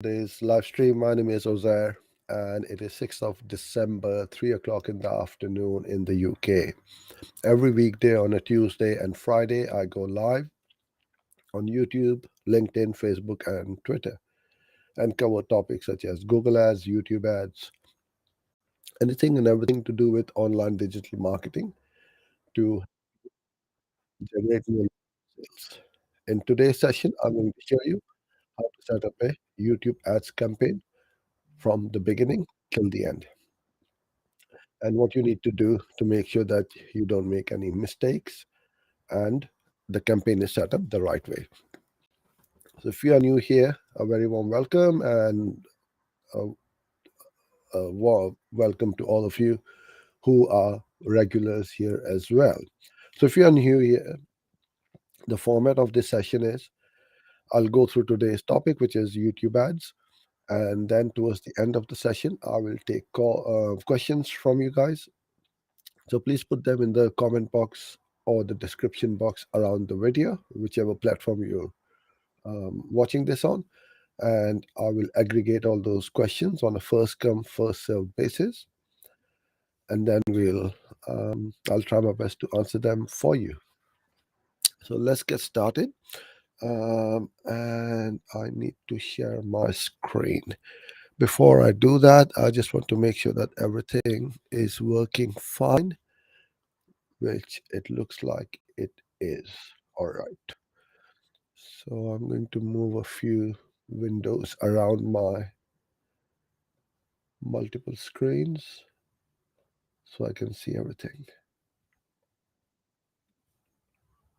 today's live stream. My name is Ozair, and it is 6th of December, 3 o'clock in the afternoon in the UK. Every weekday on a Tuesday and Friday, I go live on YouTube, LinkedIn, Facebook, and Twitter and cover topics such as Google ads, YouTube ads, anything and everything to do with online digital marketing to generate new sales. In today's session, I'm going to show you how to set up a YouTube ads campaign from the beginning till the end, and what you need to do to make sure that you don't make any mistakes and the campaign is set up the right way. So, if you are new here, a very warm welcome and a, a warm welcome to all of you who are regulars here as well. So, if you are new here, the format of this session is I'll go through today's topic, which is YouTube ads. And then towards the end of the session, I will take questions from you guys. So please put them in the comment box or the description box around the video, whichever platform you're watching this on. And I will aggregate all those questions on a first come, first served basis. And then I'll try my best to answer them for you. So let's get started. And I need to share my screen. Before I do that, I just want to make sure that everything is working fine, which it looks like it is. All right. So I'm going to move a few windows around my multiple screens so I can see everything.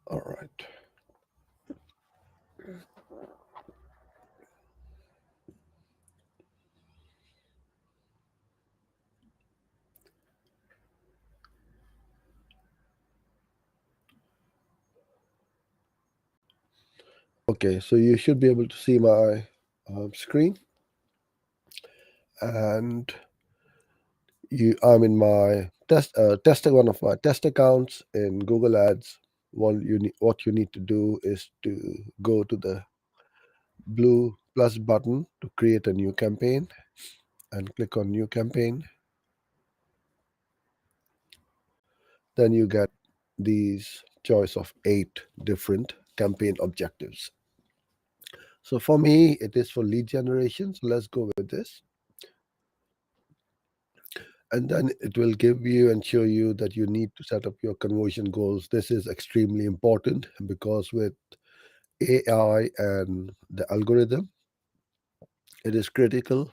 All right. Okay, so you should be able to see my screen, and I'm in my testing one of my test accounts in Google Ads. What you need to do is to go to the blue plus button to create a new campaign and click on new campaign. Then you get these choice of 8 different campaign objectives. So for me, it is for lead generation. So let's go with this. And then it will give you and show you that you need to set up your conversion goals. This is extremely important because with AI and the algorithm, it is critical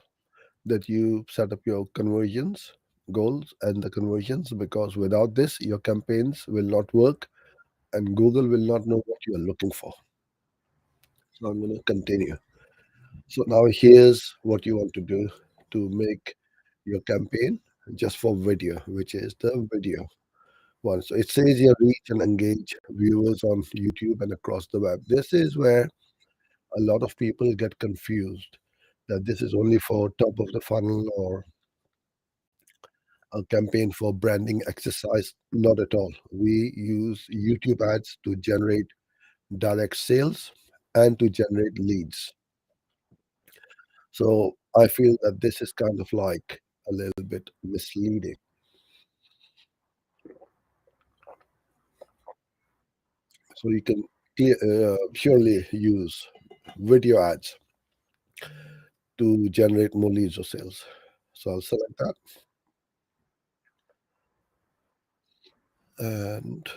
that you set up your conversions goals and the conversions, because without this, your campaigns will not work and Google will not know what you are looking for. So I'm going to continue. So now here's what you want to do to make your campaign just for video, which is the video one. So it says here reach and engage viewers on YouTube and across the web. This is where a lot of people get confused that this is only for top of the funnel or a campaign for branding exercise. Not at all. We use YouTube ads to generate direct sales and to generate leads. So I feel that this is kind of like a little bit misleading. So you can surely use video ads to generate more leads or sales. So I'll select that, and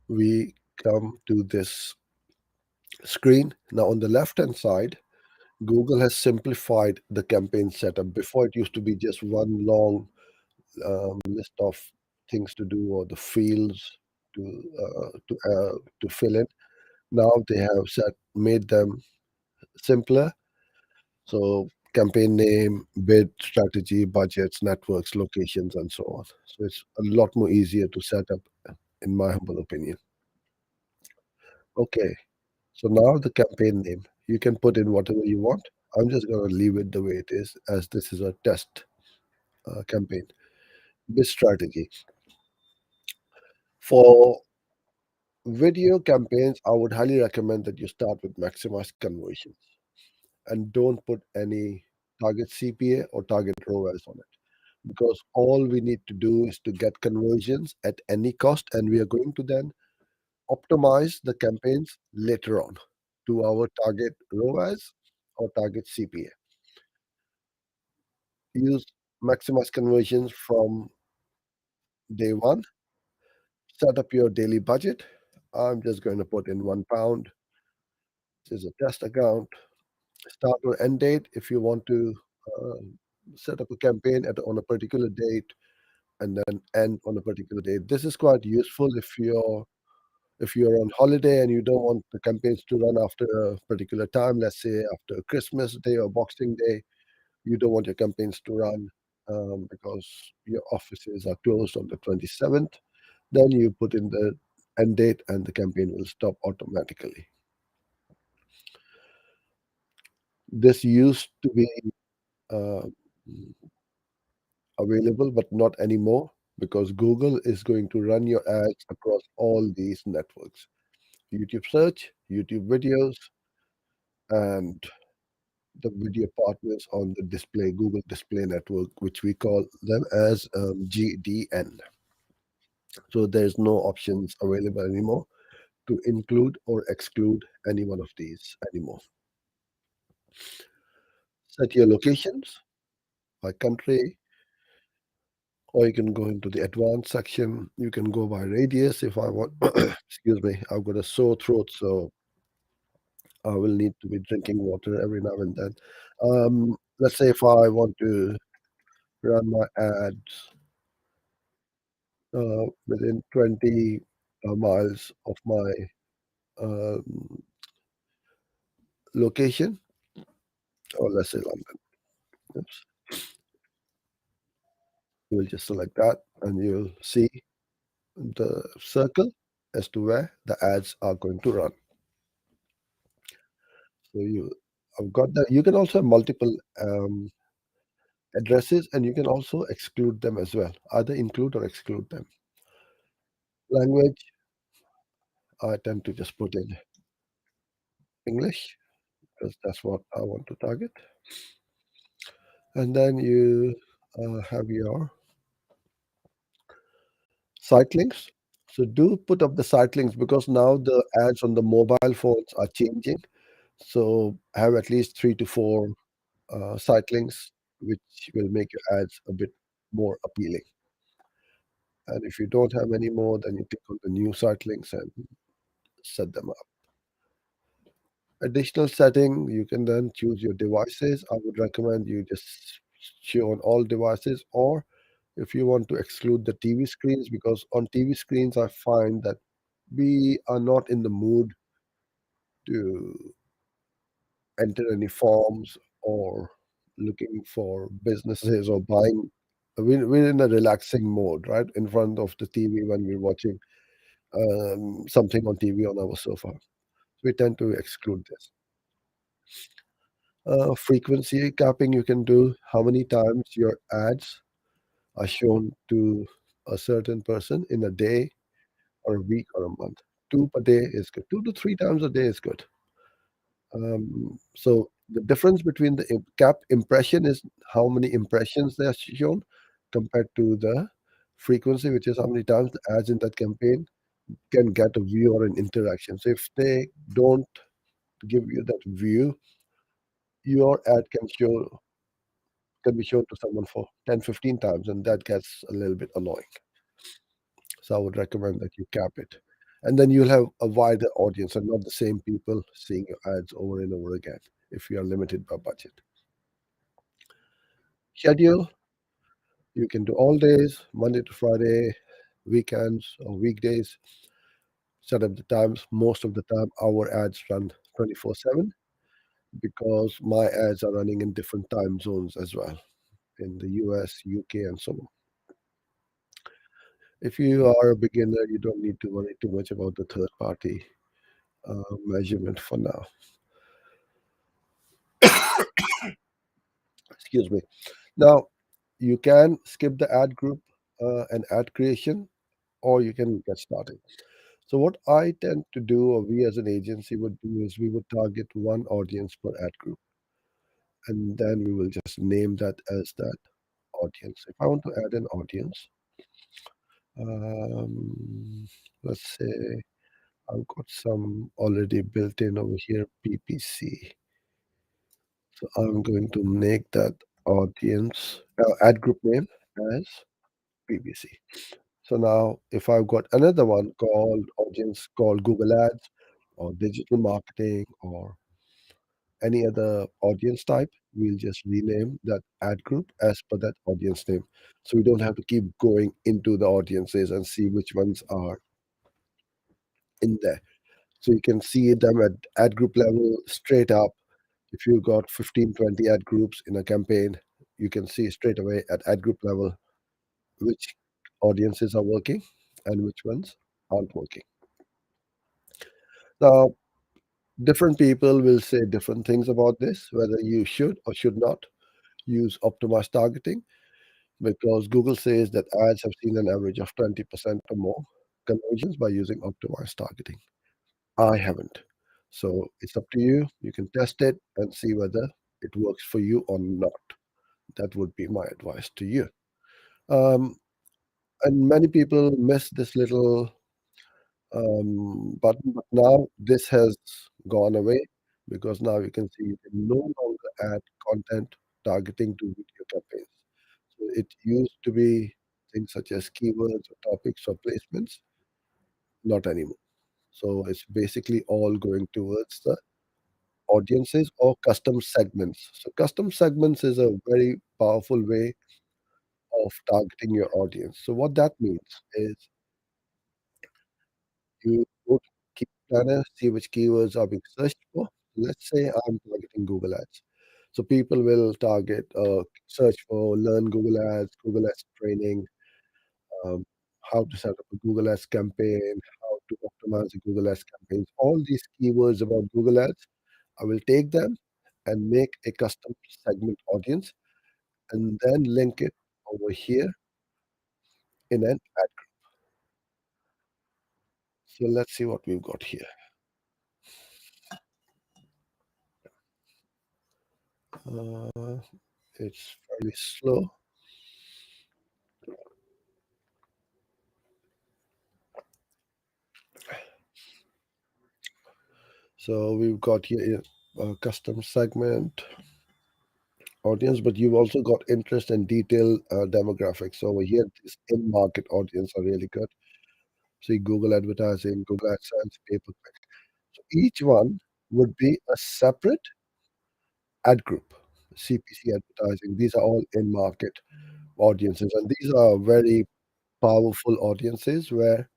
we come to this screen. Now on the left hand side, Google has simplified the campaign setup. Before it used to be just one long list of things to do or the fields to fill in. Now they have made them simpler. So campaign name, bid strategy, budgets, networks, locations, and so on. So it's a lot more easier to set up, in my humble opinion. Okay, so now the campaign name. You can put in whatever you want. I'm just going to leave it the way it is, as this is a test campaign. Bid strategy. For video campaigns, I would highly recommend that you start with maximize conversions. and don't put any target CPA or target ROAS on it, because all we need to do is to get conversions at any cost, and we are going to then optimize the campaigns later on to our target ROAS or target CPA. Use maximize conversions from day one. Set up your daily budget. I'm just going to put in £1. This is a test account. Start or end date if you want to uh, set up a campaign on a particular date and then end on a particular date. This is quite useful if you're on holiday and you don't want the campaigns to run after a particular time, let's say after Christmas Day or Boxing Day. You don't want your campaigns to run because your offices are closed on the 27th. Then you put in the end date and the campaign will stop automatically. This used to be uh, available, but not anymore, because Google is going to run your ads across all these networks: YouTube search, YouTube videos, and the video partners on the display, Google Display Network, which we call them as GDN. So there's no options available anymore to include or exclude any one of these anymore. Set your locations by country, or you can go into the advanced section. You can go by radius if I want. Excuse me, I've got a sore throat, so I will need to be drinking water every now and then. Let's say if I want to run my ads within 20 miles of my um, location, or let's say London. Oops. We'll just select that, and you'll see the circle as to where the ads are going to run. So I've got that. You can also have multiple addresses, and you can also exclude them as well, either include or exclude them. Language, I tend to just put in English because that's what I want to target. And then you have your site links. So do put up the site links, because now the ads on the mobile phones are changing. So have at least 3 to 4 site links, which will make your ads a bit more appealing. And if you don't have any more, then you click on the new site links and set them up. Additional setting, you can then choose your devices. I would recommend you just show on all devices, or if you want to exclude the TV screens, because on TV screens, I find that we are not in the mood to enter any forms or looking for businesses or buying. We're in a relaxing mode, right, in front of the TV when we're watching something on TV on our sofa. We tend to exclude this. Frequency capping, you can do how many times your ads are shown to a certain person in a day or a week or a month. Two per day is good. 2 to 3 times a day is good. So the difference between the cap impression is how many impressions they are shown compared to the frequency, which is how many times the ads in that campaign can get a view or an interaction. So if they don't give you that view, your ad can be shown to someone for 10, 15 times, and that gets a little bit annoying. So I would recommend that you cap it. And then you'll have a wider audience and not the same people seeing your ads over and over again if you are limited by budget. Schedule, you can do all days, Monday to Friday, weekends or weekdays. Set up the times. Most of the time, our ads run 24/7, because my ads are running in different time zones as well, in the US, UK, and so on. If you are a beginner, you don't need to worry too much about the third party measurement for now. Excuse me. Now, you can skip the ad group and ad creation, or you can get started. So, what I tend to do, or we as an agency would do, is we would target one audience per ad group. and then we will just name that as that audience. If I want to add an audience, um, let's say I've got some already built in over here, PPC. So I'm going to make that audience ad group name as PPC. So now if I've got another one called audience called Google Ads or digital marketing or any other audience type, we'll just rename that ad group as per that audience name. So we don't have to keep going into the audiences and see which ones are in there. So you can see them at ad group level straight up. If you've got 15, 20 ad groups in a campaign, you can see straight away at ad group level which audiences are working and which ones aren't working. Now, different people will say different things about this, whether you should or should not use optimized targeting, because Google says that ads have seen an average of 20% or more conversions by using optimized targeting. I haven't. So it's up to you. You can test it and see whether it works for you or not. That would be my advice to you. Um, and many people miss this little button, but now this has gone away because now you can see you can no longer add content targeting to video campaigns. So it used to be things such as keywords or topics or placements, not anymore. So it's basically all going towards the audiences or custom segments. So custom segments is a very powerful way of targeting your audience. So what that means is you go to Key Planner, see which keywords are being searched for. Let's say I'm targeting Google Ads. So people will target search for learn Google Ads, Google Ads training, um, how to set up a Google Ads campaign, how to optimize the Google Ads campaigns. All these keywords about Google Ads, I will take them and make a custom segment audience and then link it over here in an ad. So let's see what we've got here. Uh, it's fairly slow. So we've got here a custom segment audience, but you've also got interest and detailed demographics. So over here, this in-market audience are really good. See Google advertising, Google AdSense, pay-per-click. So each one would be a separate ad group. CPC advertising. These are all in-market audiences, and these are very powerful audiences where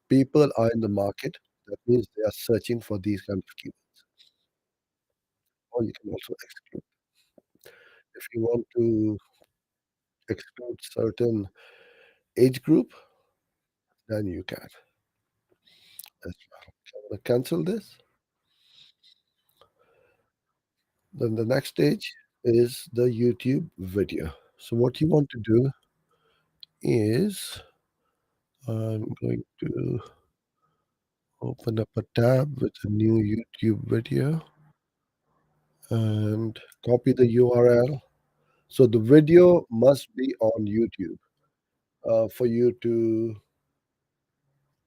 people are in the market. That means they are searching for these kind of keywords. Or you can also exclude. If you want to exclude certain age group, then you can as well. So I'm gonna cancel this. Then the next stage is the YouTube video. So what you want to do is I'm going to open up a tab with a new YouTube video and copy the URL. So the video must be on YouTube for you to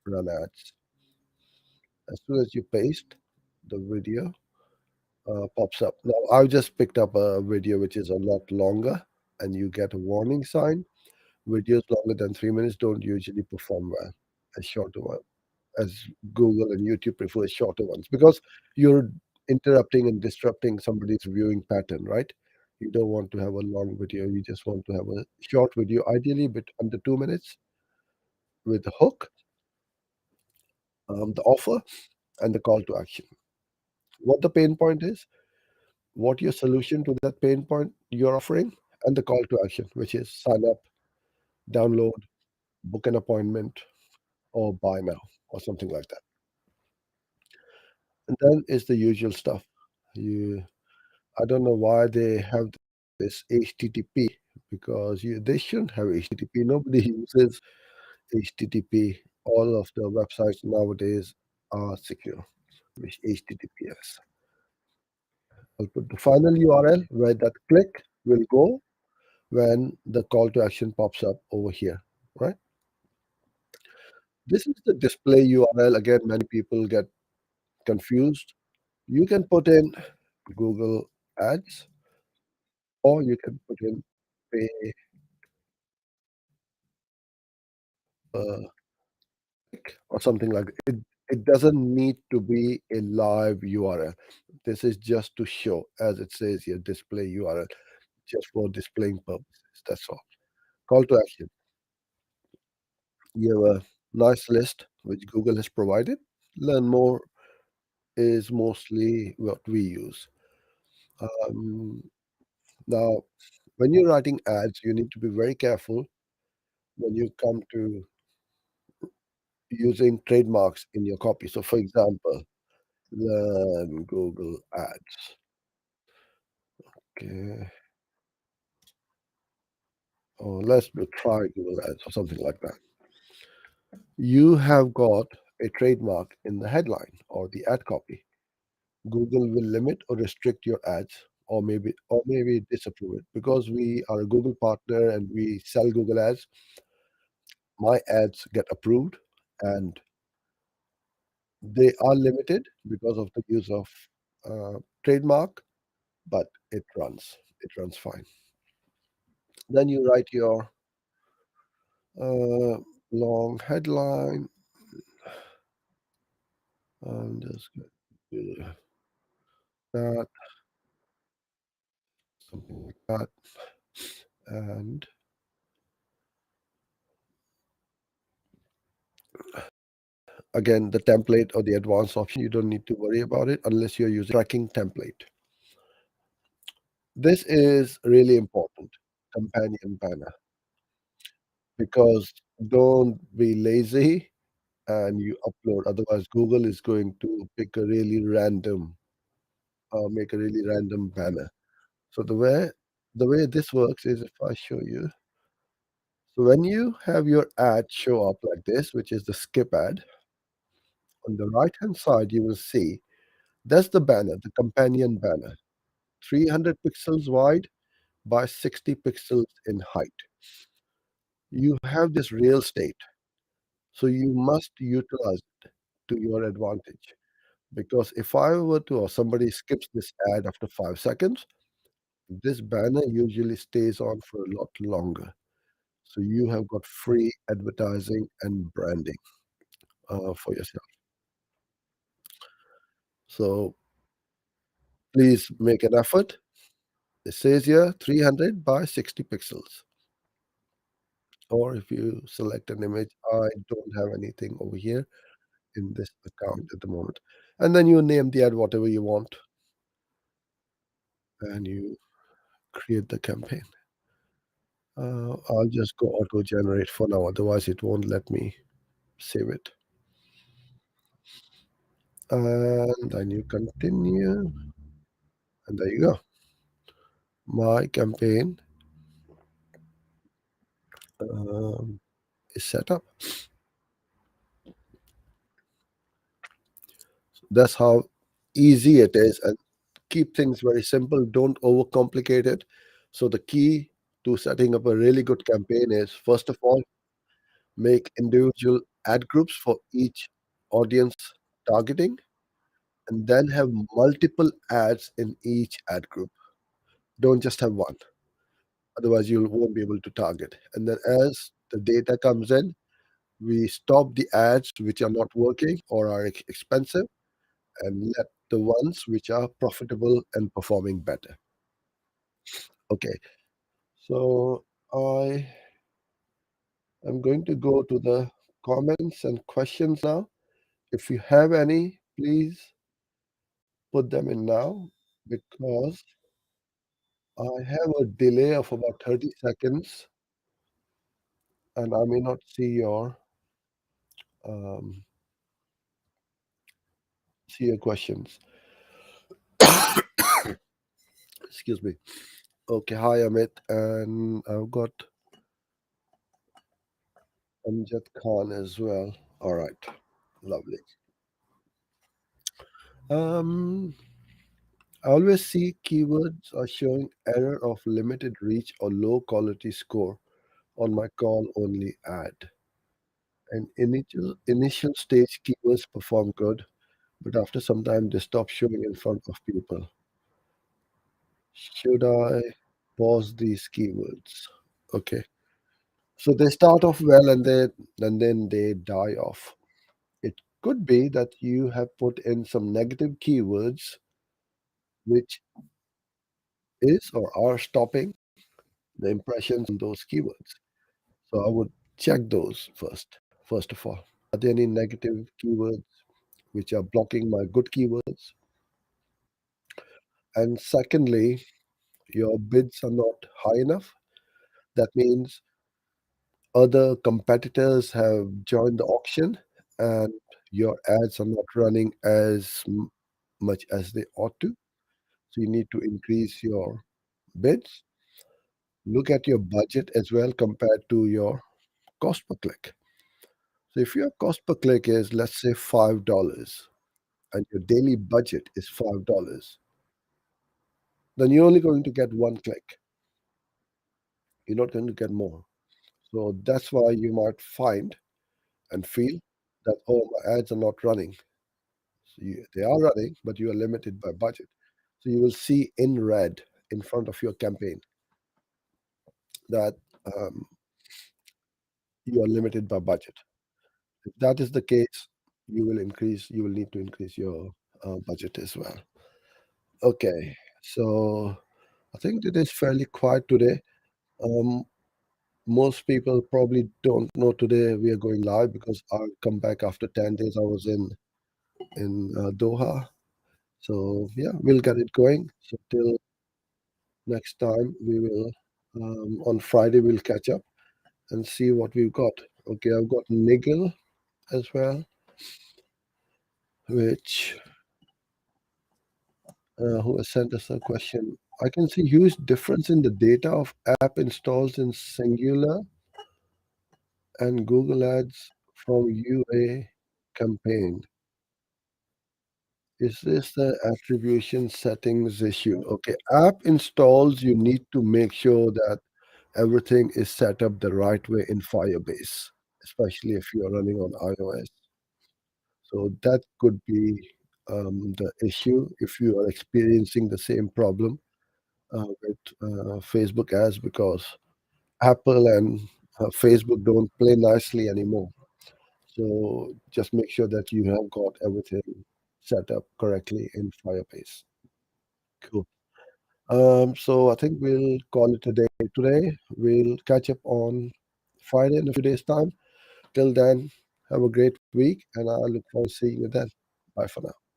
run ads. As soon as you paste, the video pops up. Now, I've just picked up a video which is a lot longer, and you get a warning sign. Videos longer than 3 minutes don't usually perform well as shorter ones, as Google and YouTube prefer shorter ones because you're interrupting and disrupting somebody's viewing pattern, right? You don't want to have a long video. You just want to have a short video, ideally bit under 2 minutes, with the hook, the offer, and the call to action. What the pain point is, what your solution to that pain point you're offering, and the call to action, which is sign up, download, book an appointment, or buy now, or something like that. And then is the usual stuff. You, I don't know why they have this HTTP because they shouldn't have HTTP. Nobody uses HTTP. All of the websites nowadays are secure with HTTPS. I'll put the final URL where that click will go when the call to action pops up over here, right? This is the display URL. Again, many people get confused. You can put in Google Ads, or you can put in pay or something like that. It doesn't need to be a live URL. This is just to show, as it says here, display URL, just for displaying purposes. That's all. Call to action. You have a nice list which Google has provided. Learn more is mostly what we use. Um, Now, when you're writing ads, you need to be very careful when you come to using trademarks in your copy. So, for example, learn Google Ads. Okay. Or try Google Ads or something like that. You have got a trademark in the headline or the ad copy. Google will limit or restrict your ads, or maybe disapprove it. Because we are a Google partner and we sell Google Ads, my ads get approved and they are limited because of the use of trademark, but it runs. It runs fine. Then you write your uh, long headline. And just do that, something like that. And again, the template or the advanced option, you don't need to worry about it unless you're using tracking template. This is really important, companion banner, because don't be lazy and you upload. Otherwise, Google is going to make a really random banner. So the way this works is if I show you. So when you have your ad show up like this, which is the skip ad, on the right hand side you will see that's the banner, the companion banner, 300 pixels wide by 60 pixels in height. You have this real estate, so you must utilize it to your advantage. Because if I were to, or somebody skips this ad after 5 seconds, this banner usually stays on for a lot longer. So you have got free advertising and branding for yourself. So please make an effort. It says here 300 by 60 pixels. Or if you select an image, I don't have anything over here in this account at the moment. And then you name the ad whatever you want and you create the campaign. I'll just go auto generate for now, otherwise it won't let me save it. And then you continue, and there you go. My campaign um, is set up. That's how easy it is, and keep things very simple. Don't overcomplicate it. So the key to setting up a really good campaign is, first of all, make individual ad groups for each audience targeting, and then have multiple ads in each ad group. Don't just have one, otherwise you won't be able to target. And then as the data comes in, we stop the ads which are not working or are expensive, and let the ones which are profitable and performing better. Okay, so I am going to go to the comments and questions now. If you have any, please put them in now, because I have a delay of about 30 seconds and I may not um, see your questions. Excuse me. Okay, hi Amit, and I've got Amjad Khan as well. All right, lovely. Um, I always see keywords are showing error of limited reach or low quality score on my call only ad. And initial stage keywords perform good, but after some time they stop showing in front of people. Should I pause these keywords? Okay. So they start off well and then they die off. It could be that you have put in some negative keywords which is or are stopping the impressions on those keywords. So I would check those first of all. Are there any negative keywords which are blocking my good keywords? And secondly, your bids are not high enough. That means other competitors have joined the auction and your ads are not running as much as they ought to. So you need to increase your bids. Look at your budget as well compared to your cost per click. So if your cost per click is, let's say, $5 and your daily budget is $5, then you're only going to get one click. You're not going to get more. So that's why you might find and feel that, oh, my ads are not running. So they are running, but you are limited by budget. So you will see in red in front of your campaign that um, you are limited by budget. If that is the case, you will need to increase your budget as well. Okay, so I think it is fairly quiet today. Um, most people probably don't know today we are going live because I'll come back after 10 days. I was in Doha. So yeah, we'll get it going. So till next time, we will on Friday we'll catch up and see what we've got. Okay, I've got Nigel as well, which who has sent us a question. I can see huge difference in the data of app installs in Singular and Google Ads from UA campaign. Is this the attribution settings issue? Okay, app installs, you need to make sure that everything is set up the right way in Firebase, especially if you're running on iOS. So that could be the issue if you are experiencing the same problem with Facebook ads because Apple and Facebook don't play nicely anymore. So just make sure that you have got everything set up correctly in Firebase. Cool. So I think we'll call it a day today. We'll catch up on Friday in a few days' time. Till then, have a great week, and I look forward to seeing you then. Bye for now.